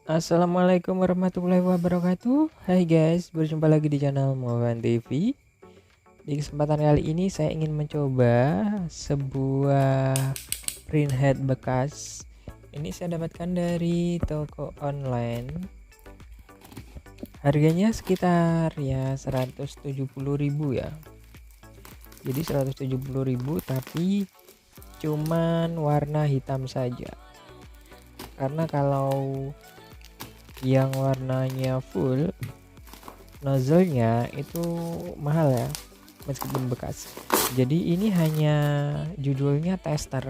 Assalamualaikum warahmatullahi wabarakatuh. Hai guys, berjumpa lagi di channel Mohan TV. Di kesempatan kali ini saya ingin mencoba sebuah print head bekas. Ini saya dapatkan dari toko online. Harganya sekitar ya 170.000 ya. Jadi 170.000 tapi cuman warna hitam saja. Karena kalau yang warnanya full nozzle-nya itu mahal ya, meskipun bekas. Jadi ini hanya judulnya tester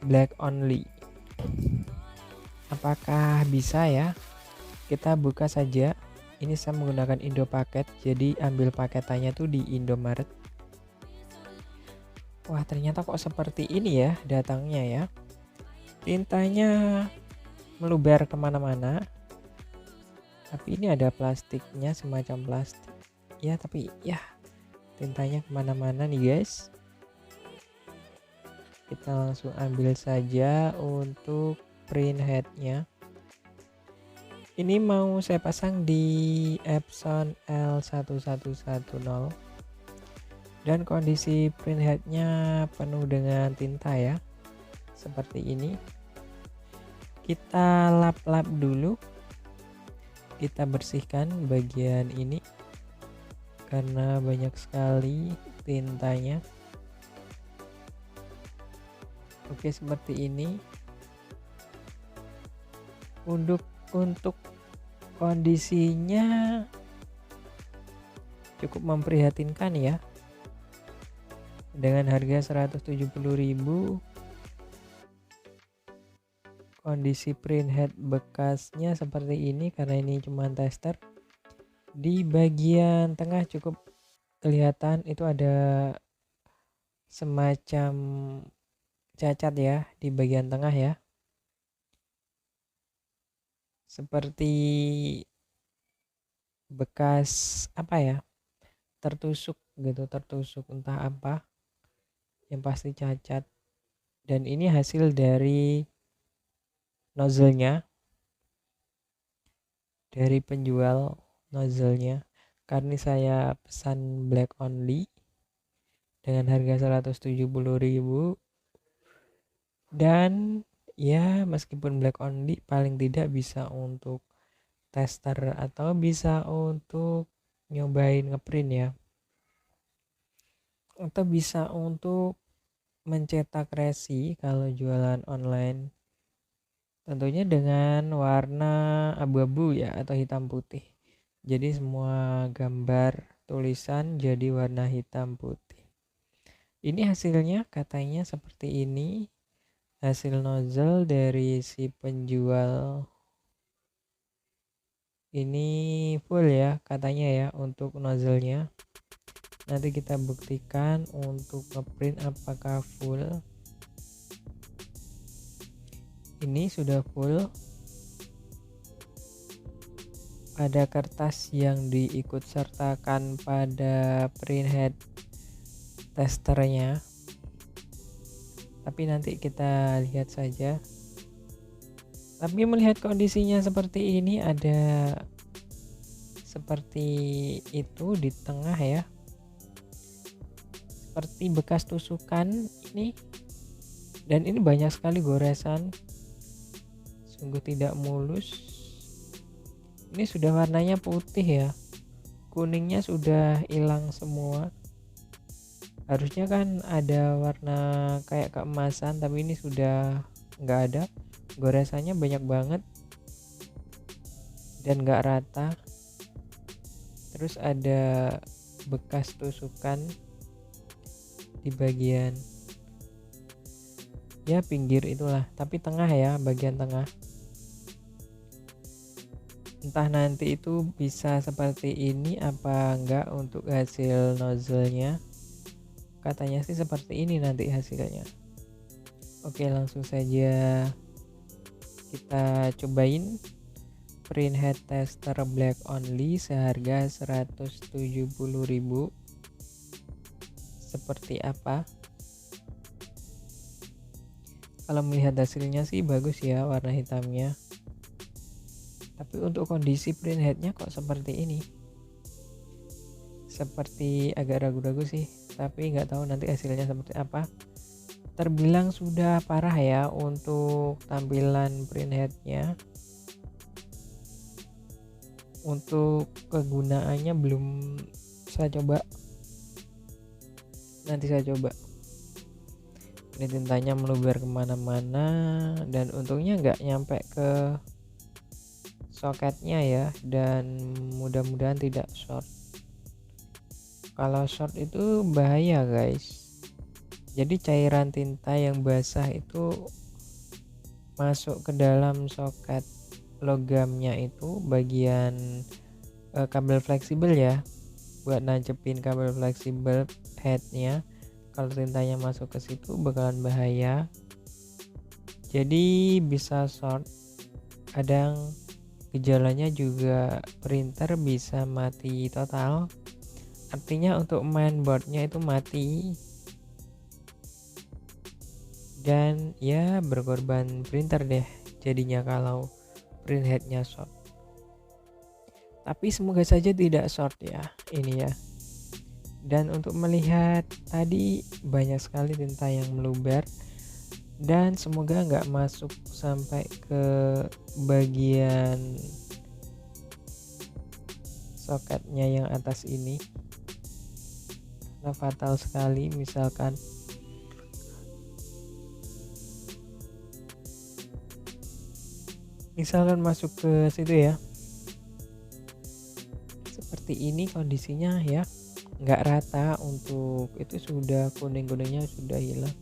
black only. Apakah bisa ya? Kita buka saja. Ini saya menggunakan Indo paket, jadi ambil paketannya tuh di Indomaret. Wah, ternyata kok seperti ini ya datangnya ya. Tintanya meluber kemana-mana. Tapi ini ada plastiknya, semacam plastik. Ya, tapi ya tintanya kemana-mana nih guys. Kita langsung ambil saja untuk print headnya. Ini mau saya pasang di Epson L1110 dan kondisi print headnya penuh dengan tinta ya, seperti ini. Kita lap-lap dulu, kita bersihkan bagian ini karena banyak sekali tintanya. Oke, seperti ini. Untuk kondisinya cukup memprihatinkan ya. Dengan harga 170.000, kondisi print head bekasnya seperti ini karena ini cuma tester. Di bagian tengah cukup kelihatan itu ada semacam cacat ya di bagian tengah ya. Seperti bekas apa ya, tertusuk gitu, tertusuk entah apa, yang pasti cacat. Dan ini hasil dari nozzle-nya, dari penjual nozzle-nya. Karena saya pesan black only dengan harga 170.000, dan ya meskipun black only paling tidak bisa untuk tester atau bisa untuk nyobain ngeprint ya, atau bisa untuk mencetak resi kalau jualan online, tentunya dengan warna abu-abu ya atau hitam putih. Jadi semua gambar tulisan jadi warna hitam putih. Ini hasilnya katanya seperti ini, hasil nozzle dari si penjual. Ini full ya katanya ya untuk nozzle-nya. Nanti kita buktikan untuk ngeprint apakah full. Ini sudah full. Ada kertas yang diikut sertakan pada print head testernya. Tapi nanti kita lihat saja. Tapi melihat kondisinya seperti ini, ada seperti itu di tengah ya. Seperti bekas tusukan ini. Dan ini banyak sekali goresan. Sungguh tidak mulus. Ini sudah warnanya putih ya, kuningnya sudah hilang semua. Harusnya kan ada warna kayak keemasan, tapi ini sudah nggak ada. Goresannya banyak banget dan nggak rata. Terus ada bekas tusukan di bagian ya pinggir itulah, tapi tengah ya, bagian tengah. Entah nanti itu bisa seperti ini apa enggak untuk hasil nozzle-nya. Katanya sih seperti ini nanti hasilnya. Oke, langsung saja kita cobain print head tester black only seharga 170.000 seperti apa. Kalau melihat hasilnya sih bagus ya warna hitamnya. Tapi untuk kondisi printheadnya kok seperti ini, seperti agak ragu-ragu sih, tapi nggak tahu nanti hasilnya seperti apa. Terbilang sudah parah ya untuk tampilan printheadnya. Untuk kegunaannya belum saya coba, nanti saya coba. Ini tintanya meluber kemana-mana, dan untungnya nggak nyampe ke soketnya ya, dan mudah-mudahan tidak short. Kalau short itu bahaya guys, jadi cairan tinta yang basah itu masuk ke dalam soket logamnya, itu bagian kabel fleksibel ya, buat nancepin kabel fleksibel headnya. Kalau tintanya masuk ke situ bakalan bahaya, jadi bisa short. Kadang gejalanya juga printer bisa mati total, artinya untuk mainboardnya itu mati, dan ya berkorban printer deh jadinya kalau printheadnya short. Tapi semoga saja tidak short ya ini ya. Dan untuk melihat tadi banyak sekali tinta yang meluber, dan semoga nggak masuk sampai ke bagian soketnya yang atas ini, karena fatal sekali misalkan masuk ke situ ya, seperti ini kondisinya ya, nggak rata. Untuk itu sudah kuning-kuningnya sudah hilang,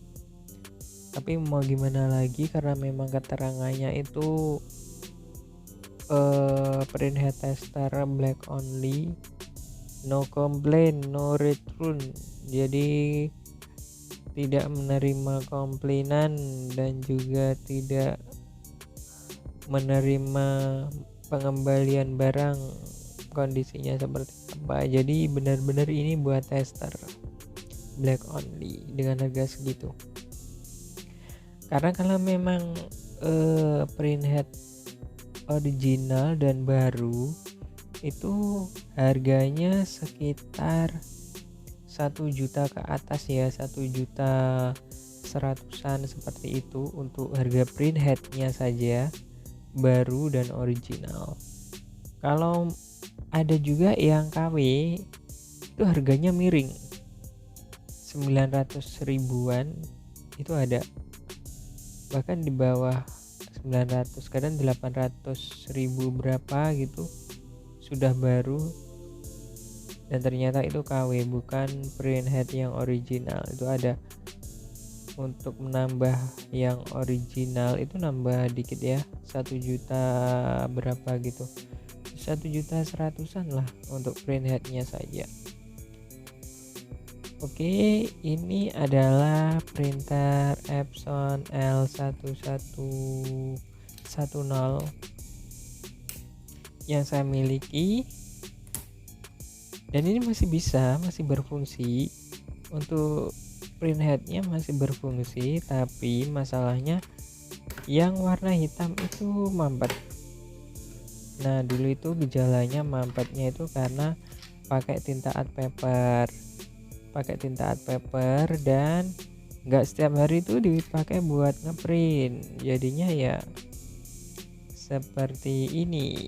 tapi mau gimana lagi karena memang keterangannya itu printhead tester black only, no complaint, no return, jadi tidak menerima komplainan dan juga tidak menerima pengembalian barang, kondisinya seperti apa. Jadi benar-benar ini buat tester black only dengan harga segitu. Karena kalau memang printhead original dan baru itu harganya sekitar 1 juta ke atas ya, 1.100.000-an seperti itu untuk harga printheadnya saja, baru dan original. Kalau ada juga yang KW itu harganya miring, 900 ribuan itu ada, bahkan di bawah 900, kadang 800 ribu berapa gitu sudah baru, dan ternyata itu KW bukan printhead yang original. Itu ada. Untuk menambah yang original itu nambah dikit ya, 1 juta berapa gitu, 1.100.000-an lah untuk printheadnya saja. Oke, ini adalah printer Epson L1110 yang saya miliki, dan ini masih berfungsi. Untuk printheadnya masih berfungsi, tapi masalahnya yang warna hitam itu mampet. Nah dulu itu gejalanya mampetnya itu karena pakai tinta art paper, dan nggak setiap hari itu dipakai buat ngeprint, jadinya ya seperti ini.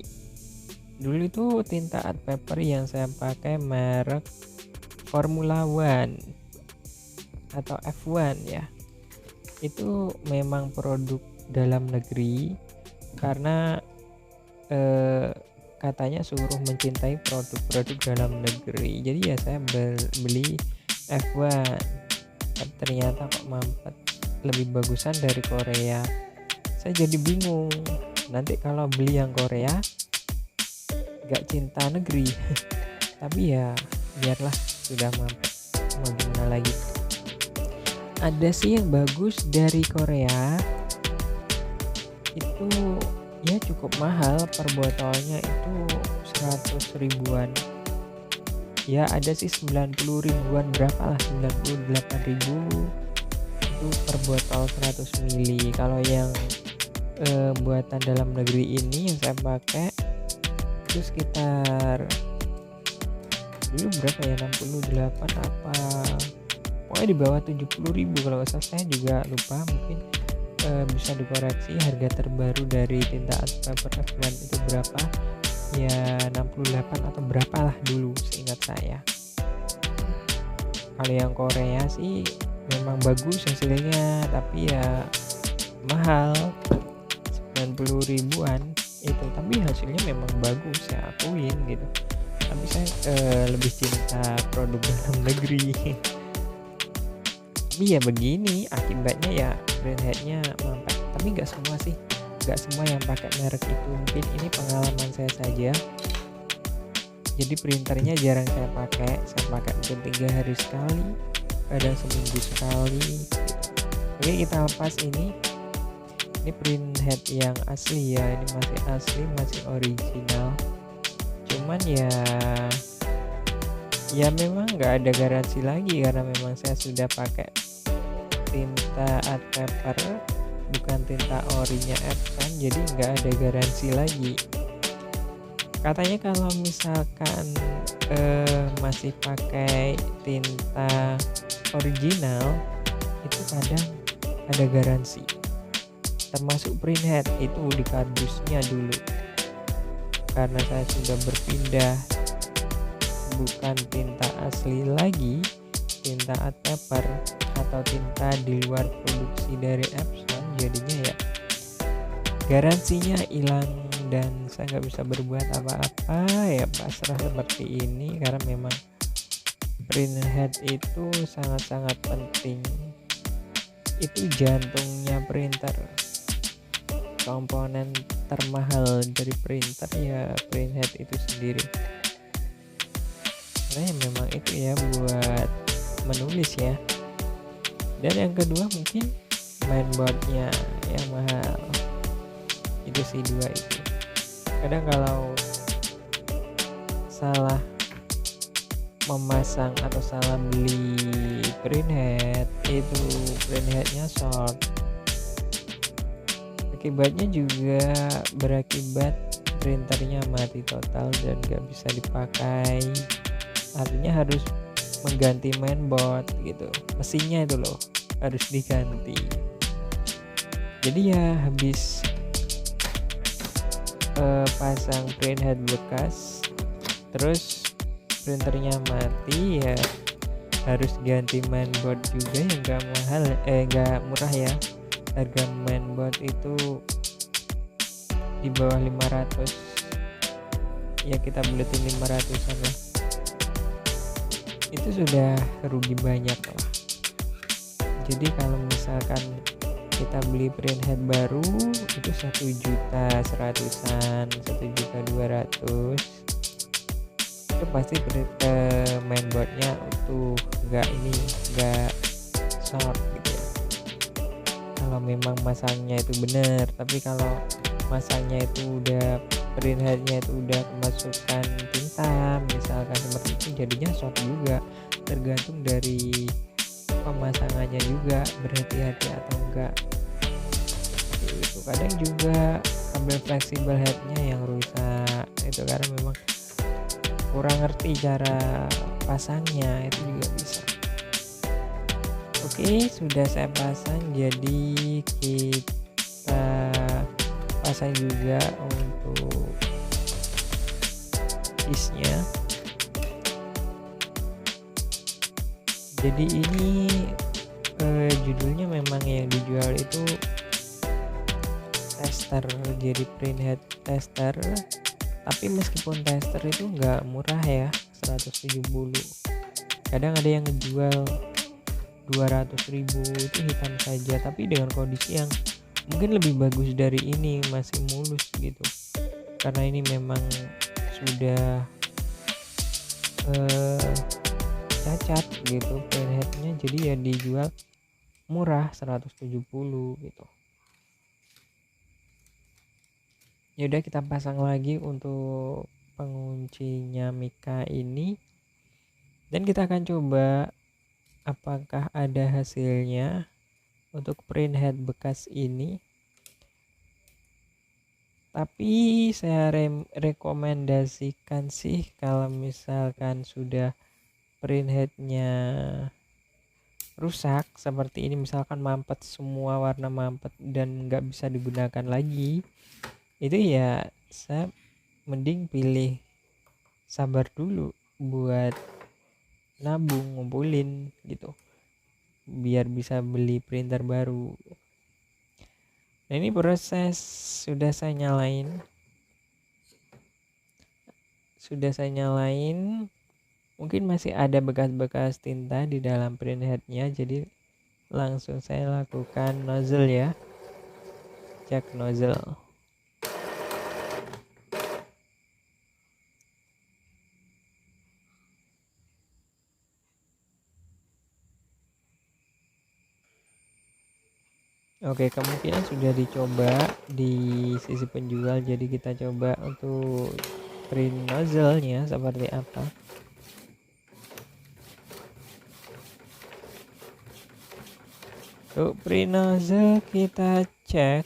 Dulu itu tinta art paper yang saya pakai merek Formula One atau F1 ya, itu memang produk dalam negeri, karena katanya suruh mencintai produk-produk dalam negeri. Jadi ya saya beli F1, tapi ternyata kok mampet, lebih bagusan dari Korea. Saya jadi bingung, nanti kalau beli yang Korea gak cinta negeri. Tapi ya biarlah, sudah mampet, mau gimana lagi. Ada sih yang bagus dari Korea, itu ya cukup mahal, per botolnya itu 100 ribuan ya, ada sih 90 ribuan, berapa lah, 98 ribu itu per botol 100 mili. Kalau yang buatan dalam negeri ini yang saya pakai itu sekitar dulu berapa ya, 68 apa pokoknya di bawah 70.000 kalau nggak salah, saya juga lupa, mungkin bisa dikoreksi. Harga terbaru dari tinta art paper F1 itu berapa ya, 68 atau berapa lah dulu seingat saya. Kalau yang Korea sih memang bagus hasilnya, tapi ya mahal, 90 ribuan itu, tapi hasilnya memang bagus, saya akuin gitu. Tapi saya lebih cinta produk dalam negeri. Tapi ya begini akibatnya ya, print headnya mampet. Tapi nggak semua sih, nggak semua yang pakai merek itu, mungkin ini pengalaman saya saja. Jadi printernya jarang saya pakai mungkin 3 hari sekali, kadang seminggu sekali gitu. Oke, kita lepas ini print head yang asli ya, ini masih asli, masih original. Cuman ya memang nggak ada garansi lagi, karena memang saya sudah pakai tinta art paper, bukan tinta orinya Epson, jadi nggak ada garansi lagi. Katanya kalau misalkan masih pakai tinta original itu kadang ada garansi, termasuk print head itu di kardusnya dulu. Karena saya sudah berpindah, bukan tinta asli lagi, tinta art paper atau tinta di luar produksi dari Epson, jadinya ya garansinya hilang dan saya nggak bisa berbuat apa-apa, ya pasrah seperti ini. Karena memang print head itu sangat-sangat penting, itu jantungnya printer, komponen termahal dari printer ya print head itu sendiri. Karena memang itu ya buat menulis ya. Dan yang kedua mungkin mainboardnya yang mahal, itu sih dua itu. Kadang kalau salah memasang atau salah beli print head, itu print headnya short. Akibatnya juga berakibat printernya mati total dan gak bisa dipakai. Artinya harus mengganti mainboard gitu, mesinnya itu loh harus diganti. Jadi ya habis pasang print head bekas, terus printernya mati, ya harus ganti mainboard juga yang gak mahal, gak murah ya. Harga mainboard itu di bawah 500 ya, kita buletin 500an lah, itu sudah rugi banyak lah. Jadi kalau misalkan kita beli print head baru itu 1.100.000-an, 1.200.000, itu pasti mainboardnya utuh, nggak short gitu ya, kalau memang masangnya itu benar. Tapi kalau masangnya itu udah, print headnya itu udah kemasukan tinta misalkan seperti itu, jadinya short juga. Tergantung dari pemasangannya juga, berhati-hati atau enggak itu. Kadang juga kabel fleksibel headnya yang rusak, itu karena memang kurang ngerti cara pasangnya, itu juga bisa. Oke, sudah saya pasang, jadi kita pasang juga untuk piece-nya. Jadi ini judulnya memang yang dijual itu tester, jadi print head tester. Tapi meskipun tester itu nggak murah ya, 170. Kadang ada yang ngejual 200.000, itu hitam saja, tapi dengan kondisi yang mungkin lebih bagus dari ini, masih mulus gitu. Karena ini memang sudah cacat gitu print headnya, jadi ya dijual murah 170 gitu. Ya udah, kita pasang lagi untuk penguncinya Mika ini, dan kita akan coba apakah ada hasilnya untuk print head bekas ini. Tapi saya rekomendasikan sih kalau misalkan sudah printheadnya rusak seperti ini, misalkan mampet, semua warna mampet dan nggak bisa digunakan lagi, itu ya saya mending pilih sabar dulu buat nabung, ngumpulin gitu, biar bisa beli printer baru. Nah, ini proses sudah saya nyalain, mungkin masih ada bekas-bekas tinta di dalam printheadnya, jadi langsung saya lakukan nozzle ya, cek nozzle. Oke, kemungkinan sudah dicoba di sisi penjual, jadi kita coba untuk print nozzle-nya seperti apa. Untuk print nozzle kita cek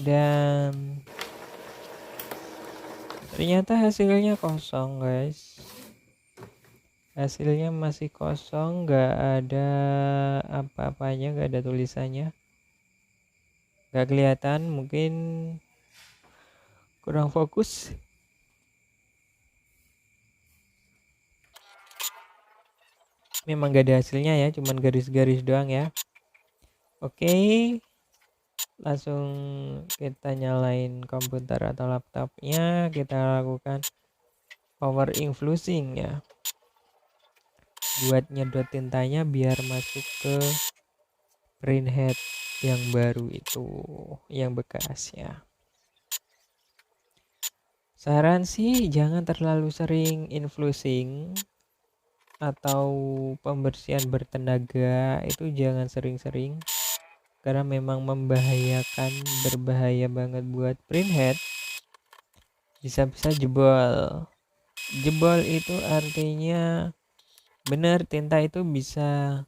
dan ternyata hasilnya kosong, guys. Hasilnya masih kosong, nggak ada apa-apanya, nggak ada tulisannya, nggak kelihatan, mungkin kurang fokus. Memang nggak ada hasilnya ya, cuman garis-garis doang ya. Oke, langsung kita nyalain komputer atau laptopnya, kita lakukan power infusing ya, buat nyedot tintanya biar masuk ke printhead yang baru itu, yang bekas ya. Saran sih jangan terlalu sering infusing atau pembersihan bertenaga, itu jangan sering-sering karena memang membahayakan, berbahaya banget buat printhead. Bisa-bisa jebol. Jebol itu artinya benar tinta itu bisa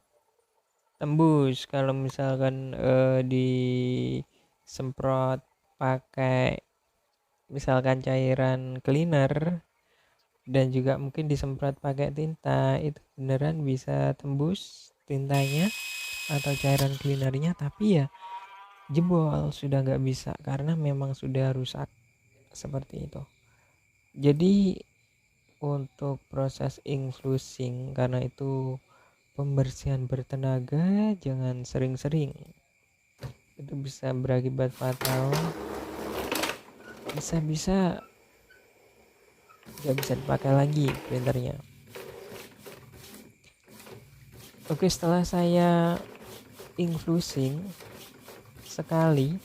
tembus kalau misalkan disemprot pakai misalkan cairan cleaner, dan juga mungkin disemprot pakai tinta, itu beneran bisa tembus tintanya atau cairan cleanernya, tapi ya jebol, sudah nggak bisa karena memang sudah rusak seperti itu. Jadi untuk proses infusing, karena itu pembersihan bertenaga, jangan sering-sering, itu bisa berakibat fatal, bisa-bisa nggak bisa dipakai lagi printernya. Oke, setelah saya infusing sekali,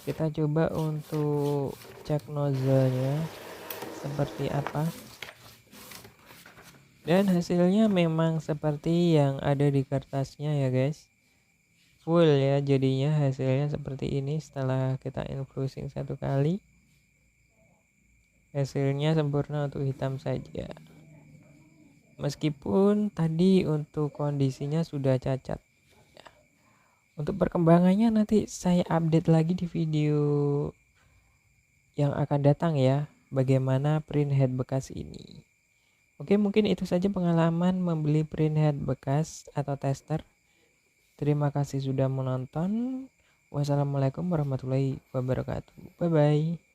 kita coba untuk cek nozzle-nya seperti apa, dan hasilnya memang seperti yang ada di kertasnya ya guys, full ya, jadinya hasilnya seperti ini. Setelah kita infusing satu kali, hasilnya sempurna untuk hitam saja, meskipun tadi untuk kondisinya sudah cacat. Untuk perkembangannya nanti saya update lagi di video yang akan datang ya, bagaimana printhead bekas ini. Oke, mungkin itu saja pengalaman membeli printhead bekas atau tester. Terima kasih sudah menonton. Wassalamualaikum warahmatullahi wabarakatuh. Bye bye.